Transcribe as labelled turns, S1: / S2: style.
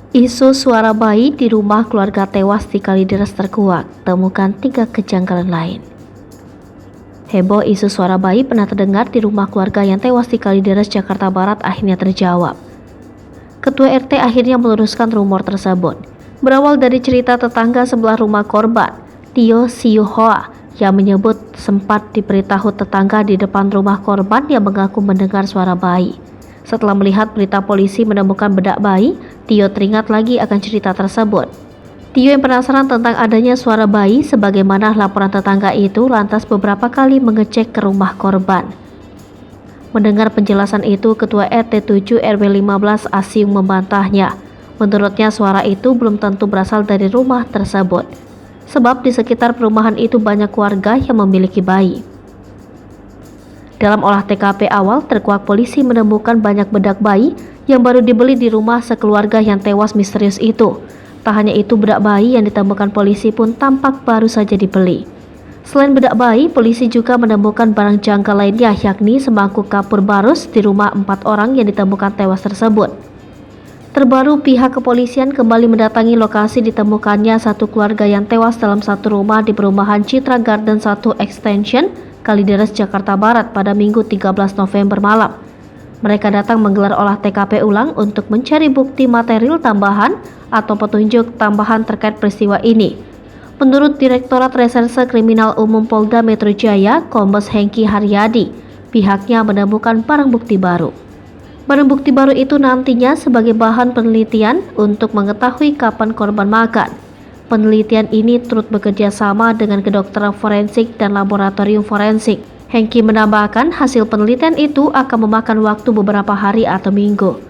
S1: Isu suara bayi di rumah keluarga tewas di Kalideres terkuak, temukan 3 kejanggalan lain. Heboh isu suara bayi pernah terdengar di rumah keluarga yang tewas di Kalideres, Jakarta Barat akhirnya terjawab. Ketua RT akhirnya meluruskan rumor tersebut. Berawal dari cerita tetangga sebelah rumah korban, Tio Siuhoa, yang menyebut sempat diberitahu tetangga di depan rumah korban yang mengaku mendengar suara bayi. Setelah melihat berita polisi menemukan bedak bayi, Tio teringat lagi akan cerita tersebut. Tio yang penasaran tentang adanya suara bayi sebagaimana laporan tetangga itu lantas beberapa kali mengecek ke rumah korban. Mendengar penjelasan itu, Ketua RT 7 RW 15 Asyung membantahnya. Menurutnya suara itu belum tentu berasal dari rumah tersebut, sebab di sekitar perumahan itu banyak warga yang memiliki bayi. Dalam olah TKP awal, terkuak polisi menemukan banyak bedak bayi yang baru dibeli di rumah sekeluarga yang tewas misterius itu. Tak hanya itu, bedak bayi yang ditemukan polisi pun tampak baru saja dibeli. Selain bedak bayi, polisi juga menemukan barang jangka lainnya, yakni semangkuk kapur barus di rumah 4 orang yang ditemukan tewas tersebut. Terbaru, pihak kepolisian kembali mendatangi lokasi ditemukannya satu keluarga yang tewas dalam satu rumah di perumahan Citra Garden 1 Extension, Kalideres, Jakarta Barat pada Minggu 13 November malam. Mereka datang menggelar olah TKP ulang untuk mencari bukti material tambahan atau petunjuk tambahan terkait peristiwa ini. Menurut Direktorat Reserse Kriminal Umum Polda Metro Jaya, Kombes Hengki Haryadi, pihaknya menemukan barang bukti baru. Barang bukti baru itu nantinya sebagai bahan penelitian untuk mengetahui kapan korban makan. Penelitian ini turut bekerja sama dengan kedokteran forensik dan laboratorium forensik. Hengki menambahkan hasil penelitian itu akan memakan waktu beberapa hari atau minggu.